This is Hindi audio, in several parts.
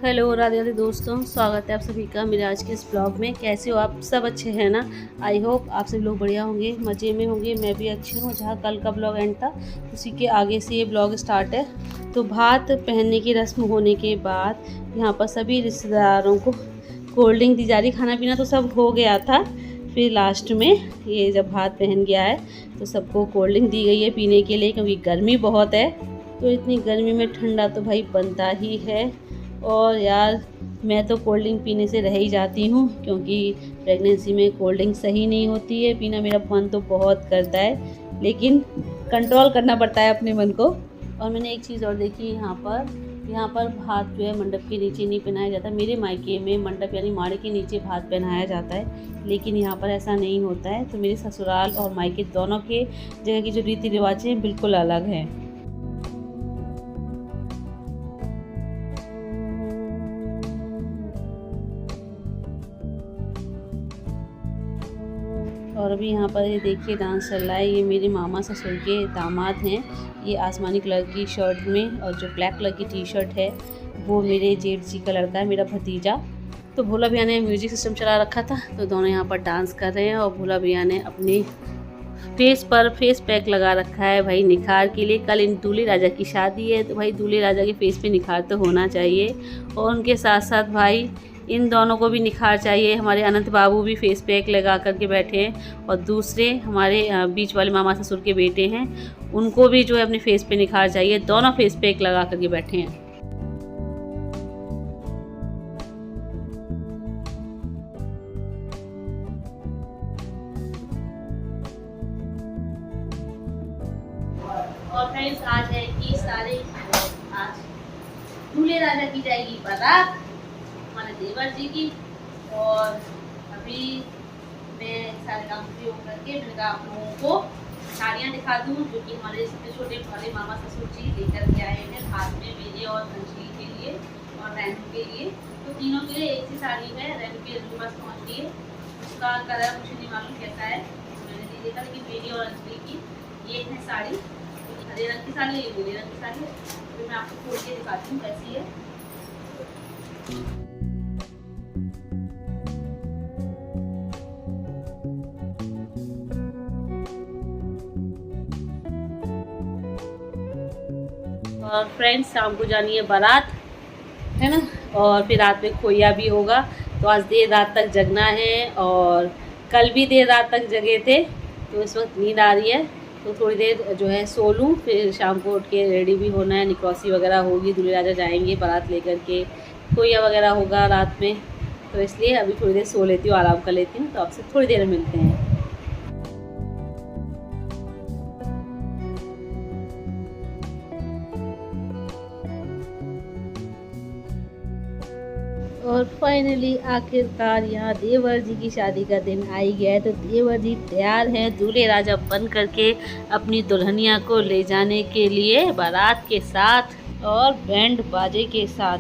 हेलो राधे राधे दोस्तों, स्वागत है आप सभी का मेरे आज के इस ब्लॉग में। कैसे हो आप सब? अच्छे हैं ना? आई होप आप सभी लोग बढ़िया होंगे, मज़े में होंगे। मैं भी अच्छी हूँ। जहाँ कल का ब्लॉग एंड था उसी के आगे से ये ब्लॉग स्टार्ट है। तो भात पहनने की रस्म होने के बाद यहाँ पर सभी रिश्तेदारों को कोल्ड ड्रिंक दी जा रही। खाना पीना तो सब हो गया था, फिर लास्ट में ये जब भात पहन गया है तो सबको कोल्ड ड्रिंक दी गई है पीने के लिए, क्योंकि गर्मी बहुत है। तो इतनी गर्मी में ठंडा तो भाई बनता ही है। और यार मैं तो कोल्ड ड्रिंक पीने से रह ही जाती हूँ, क्योंकि प्रेगनेंसी में कोल्ड ड्रिंक सही नहीं होती है पीना। मेरा मन तो बहुत करता है, लेकिन कंट्रोल करना पड़ता है अपने मन को। और मैंने एक चीज़ और देखी, यहाँ पर भात जो है मंडप के नीचे नहीं पहनाया जाता। मेरे मायके में मंडप यानी माड़े के नीचे भात पहनाया जाता है, लेकिन यहाँ पर ऐसा नहीं होता है। तो मेरे ससुराल और मायके दोनों के जगह की जो रीति रिवाज हैं बिल्कुल अलग हैं। और अभी यहाँ पर ये देखिए डांस चल रहा है। ये मेरे मामा ससुर के दामाद हैं। ये आसमानी कलर की शर्ट में और जो ब्लैक कलर की टी शर्ट है वो मेरे जेठ जी का लड़का है, मेरा भतीजा। तो भोला भैया ने म्यूजिक सिस्टम चला रखा था, तो दोनों यहाँ पर डांस कर रहे हैं। और भोला भैया ने अपने फेस पर फेस पैक लगा रखा है भाई निखार के लिए। कल इन दूल्हे राजा की शादी है, तो भाई दूल्हे राजा के फेस पे निखार तो होना चाहिए। और उनके साथ साथ भाई इन दोनों को भी निखार चाहिए। हमारे अनंत बाबू भी फेस पैक लगा करके बैठे हैं, और दूसरे हमारे बीच वाले मामा ससुर के बेटे हैं, उनको भी जो है अपने फेस पे निखार चाहिए। दोनों फेस पैक लगा करके बैठे हैं। और फ्रेंड्स आज है 30 तारीख। आज दूल्हे राजा की जाएगी बारात हमारे देवर जी की। और अभी मैं सारे काम फ्री हो करके मैंने कहा आप लोगों को साड़ियाँ दिखा दूँ, जो कि हमारे सबसे छोटे वाले मामा ससुर जी लेकर के आए हैं हाथ में, मेरे और अंजलि के लिए और रैनू के लिए। तो तीनों के लिए एक सी साड़ी है। रैनू के पास पहुँच गई है, उसका कलर मुझे नहीं मालूम कैसा है, मैंने नहीं देखा। लेकिन मेरी और अंजलि की ये है साड़ी, हरे रंग की साड़ी है, ये नीले रंग की साड़ी है। तो मैं आपको खोल के दिखाती हूँ कैसी है। और फ्रेंड्स शाम को जानी है बारात, है ना। और फिर रात में खोया भी होगा। तो आज देर रात तक जगना है, और कल भी देर रात तक जगे थे। तो इस वक्त नींद आ रही है, तो थोड़ी देर जो है सो लूँ। फिर शाम को उठ के रेडी भी होना है, निकौसी वगैरह होगी, दूल्हे राजा जाएंगे बारात लेकर के, खोया वगैरह होगा रात में। तो इसलिए अभी थोड़ी देर सो लेती हूँ, आराम कर लेती हूँ। तो आपसे थोड़ी देर में मिलते हैं। और फाइनली आखिरकार यहाँ देवर जी की शादी का दिन आ ही गया है। तो देवर जी तैयार हैं दूल्हे राजा बन करके अपनी दुल्हनिया को ले जाने के लिए बारात के साथ और बैंड बाजे के साथ।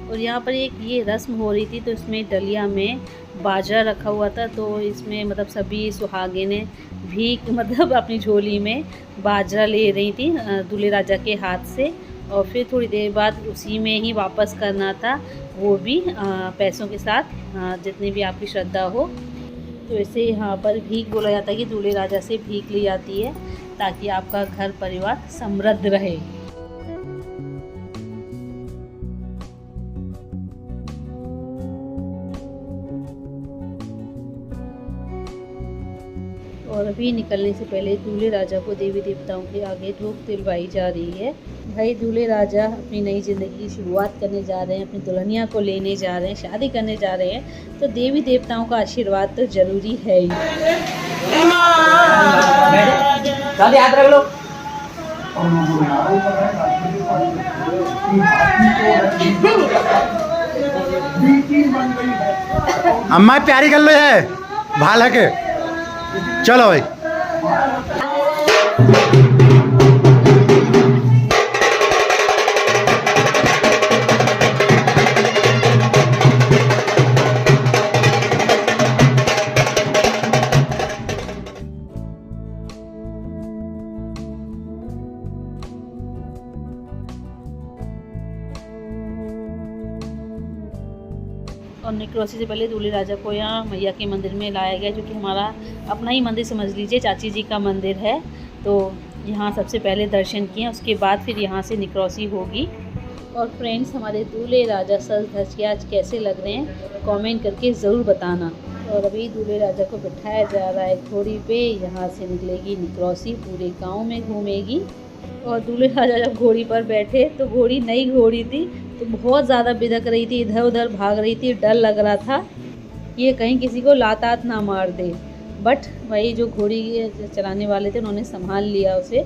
और यहाँ पर एक ये रस्म हो रही थी, तो इसमें डलिया में बाजरा रखा हुआ था। तो इसमें मतलब सभी सुहागिनें भीख मतलब अपनी झोली में बाजरा ले रही थी दूल्हे राजा के हाथ से। और फिर थोड़ी देर बाद उसी में ही वापस करना था, वो भी पैसों के साथ, जितनी भी आपकी श्रद्धा हो। तो इसे यहाँ पर भीख बोला जाता है कि दूल्हे राजा से भीख ली जाती है, ताकि आपका घर परिवार समृद्ध रहे। और अभी निकलने से पहले दूल्हे राजा को देवी देवताओं के आगे धूप दिलवाई जा रही है। भाई दूल्हे राजा अपनी नई ज़िंदगी की शुरुआत करने जा रहे हैं, अपनी दुल्हनिया को लेने जा रहे हैं, शादी करने जा रहे हैं, तो देवी देवताओं का आशीर्वाद तो ज़रूरी है ही। याद रख लो। अम्मा प्यारी कर लो है भाल है के चलो भाई। और निकरोसी से पहले दूल्हे राजा को यहाँ मैया के मंदिर में लाया गया, जो कि हमारा अपना ही मंदिर समझ लीजिए, चाची जी का मंदिर है। तो यहाँ सबसे पहले दर्शन किए, उसके बाद फिर यहाँ से निकरोसी होगी। और फ्रेंड्स, हमारे दूल्हे राजा सज धज के आज कैसे लग रहे हैं कमेंट करके ज़रूर बताना। और अभी दूल्हे राजा को बिठाया जा रहा है घोड़ी पे, यहाँ से निकलेगी निकरोसी, पूरे गाँव में घूमेगी। और दूल्हे राजा जब घोड़ी पर बैठे तो घोड़ी नई घोड़ी थी, तो बहुत ज़्यादा बिदक रही थी, इधर उधर भाग रही थी, डर लग रहा था ये कहीं किसी को लातात ना मार दे। बट वही जो घोड़ी चलाने वाले थे उन्होंने संभाल लिया उसे।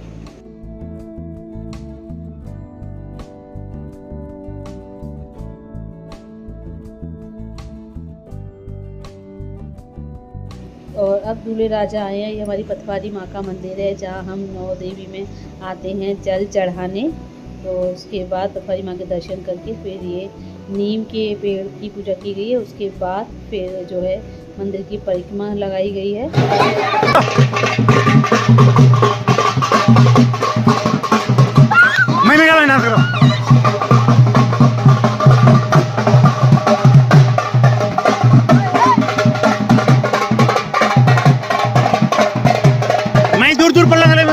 और अब दूल्हे राजा आए हैं। ये हमारी पथवारी माँ का मंदिर है, जहाँ हम नौ देवी में आते हैं जल चढ़ाने। तो उसके बाद पथवारी माँ के दर्शन करके फिर ये नीम के पेड़ की पूजा की गई है। उसके बाद फिर जो है मंदिर की परिक्रमा लगाई गई है। दूर दूर पर लगा ले।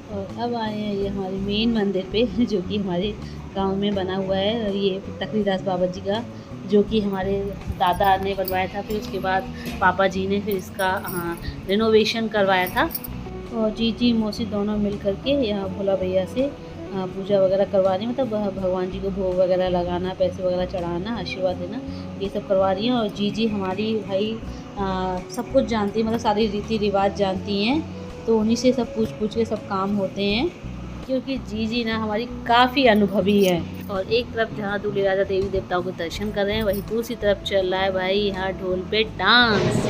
और अब आए हैं ये हमारे मेन मंदिर पे, जो कि हमारे गांव में बना हुआ है। ये तकरीदास बाबा जी का, जो कि हमारे दादा ने बनवाया था, फिर उसके बाद पापा जी ने फिर इसका रिनोवेशन करवाया था। और जीजी मौसी दोनों मिल करके यहाँ भोला भैया से पूजा वगैरह करवा रही हैं, मतलब भगवान जी को भोग वगैरह लगाना, पैसे वगैरह चढ़ाना, आशीर्वाद देना, ये सब करवा रही हैं। और जीजी हमारी भाई सब कुछ जानती है, मतलब सारी रीति रिवाज जानती हैं, तो उन्हीं से सब पूछ के सब काम होते हैं, क्योंकि जीजी ना हमारी काफ़ी अनुभवी है। और एक तरफ जहाँ दूल्हे राजा देवी देवताओं को दर्शन कर रहे हैं, वहीं दूसरी तरफ चल रहा है भाई यहाँ ढोल पे डांस।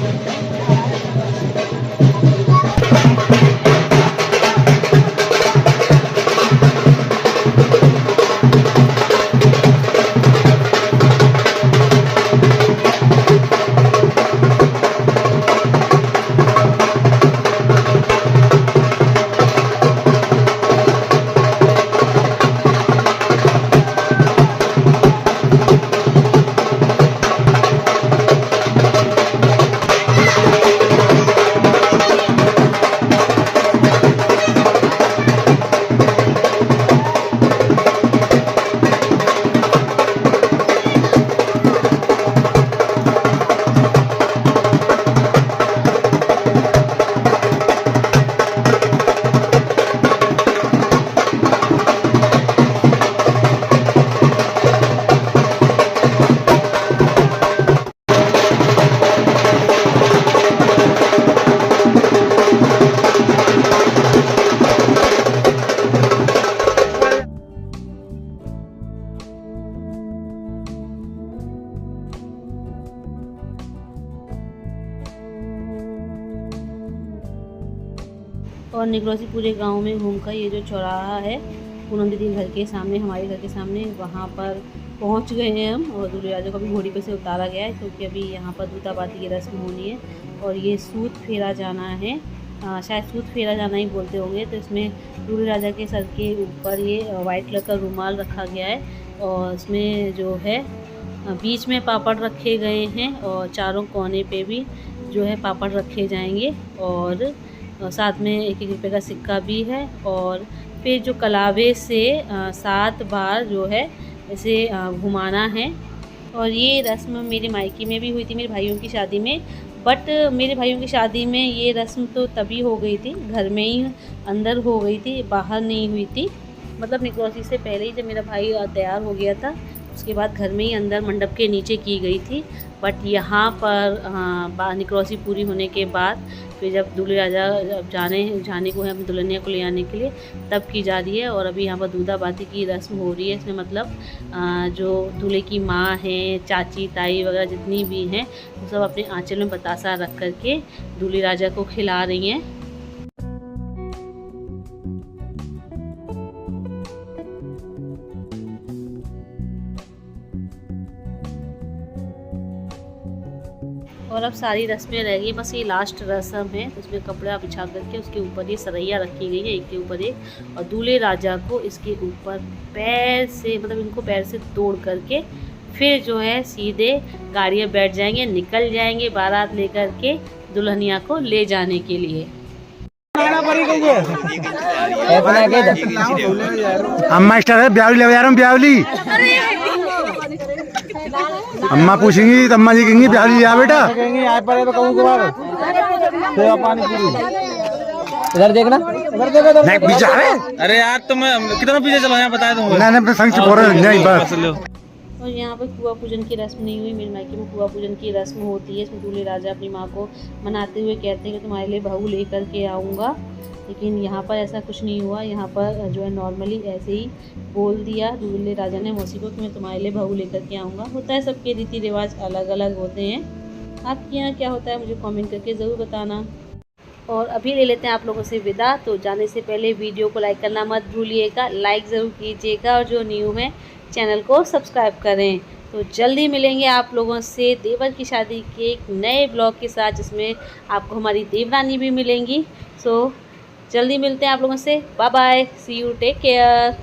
और निकरोसी पूरे गांव में घूमकर ये जो चौराहा है पूनम दीदी घर के सामने, हमारे घर के सामने, वहाँ पर पहुँच गए हैं हम। और दूल्हे राजा को भी घोड़ी पे से उतारा गया है, क्योंकि अभी यहाँ पर दूताबाती की रस्म होनी है और ये सूत फेरा जाना है। शायद सूत फेरा जाना ही बोलते होंगे। तो इसमें दूल्हे राजा के सर के ऊपर ये वाइट कलर का रुमाल रखा गया है और इसमें जो है बीच में पापड़ रखे गए हैं और चारों कोने पे भी जो है पापड़ रखे जाएंगे और साथ में 1-1 रुपये का सिक्का भी है। और फिर जो कलावे से 7 बार जो है इसे घुमाना है। और ये रस्म मेरे मायके में भी हुई थी मेरे भाइयों की शादी में, बट मेरे भाइयों की शादी में ये रस्म तो तभी हो गई थी, घर में ही अंदर हो गई थी, बाहर नहीं हुई थी। मतलब निकलौसी से पहले ही जब मेरा भाई तैयार हो गया था उसके बाद घर में ही अंदर मंडप के नीचे की गई थी। बट यहाँ पर निकलौसी पूरी होने के बाद फिर जब दूल्हे राजा जब जाने को है अपनी दुल्हनिया को ले आने के लिए तब की जा रही है। और अभी यहाँ पर दूधा बाती की रस्म हो रही है। इसमें मतलब जो दूल्हे की माँ हैं, चाची ताई वगैरह जितनी भी हैं वो सब अपने आंचल में बतासा रख करके दूल्हे राजा को खिला रही हैं। और अब सारी रस्में रह गई, बस ये लास्ट रस्म है। तो उसमें कपड़ा बिछा करके उसके ऊपर ये सरैया रखी गई है एक के ऊपर एक और दूल्हे राजा को इसके ऊपर पैर से मतलब इनको पैर से तोड़ करके फिर जो है सीधे गाड़ियाँ बैठ जाएंगे, निकल जाएंगे बारात लेकर के दुल्हनिया को ले जाने के लिए। अम्मा स्टार है, ब्यावली ले जा रहा हूँ ब्यावली। अम्मा पूछेंगी तो अम्मा जी कहेंगी ब्यावली जा बेटा। इधर देखना, नहीं पीछे अरे यार तुम कितना पीछे चलो यहाँ बता दूँ। नहीं संग चुप हो रहे नहीं बस। और यहाँ पर कुआं पूजन की रस्म नहीं हुई। मेरे मायके में कुआं पूजन की रस्म होती है। इसमें दूल्हे राजा अपनी माँ को मनाते हुए कहते हैं कि तुम्हारे लिए बहू ले कर के आऊँगा, लेकिन यहाँ पर ऐसा कुछ नहीं हुआ। यहाँ पर जो है नॉर्मली ऐसे ही बोल दिया दूल्हे राजा ने मौसी को कि मैं तुम्हारे लिए बहू लेकर के आऊँगा। होता है, सबके रीति रिवाज अलग अलग होते हैं। आपके यहाँ क्या होता है मुझे कमेंट करके ज़रूर बताना। और अभी ले लेते हैं आप लोगों से विदा। तो जाने से पहले वीडियो को लाइक करना मत भूलिएगा, लाइक ज़रूर कीजिएगा और जो न्यू है चैनल को सब्सक्राइब करें। तो जल्दी मिलेंगे आप लोगों से देवर की शादी के एक नए ब्लॉग के साथ जिसमें आपको हमारी देवरानी भी मिलेंगी। सो जल्दी मिलते हैं आप लोगों से। Bye bye, see you, take care.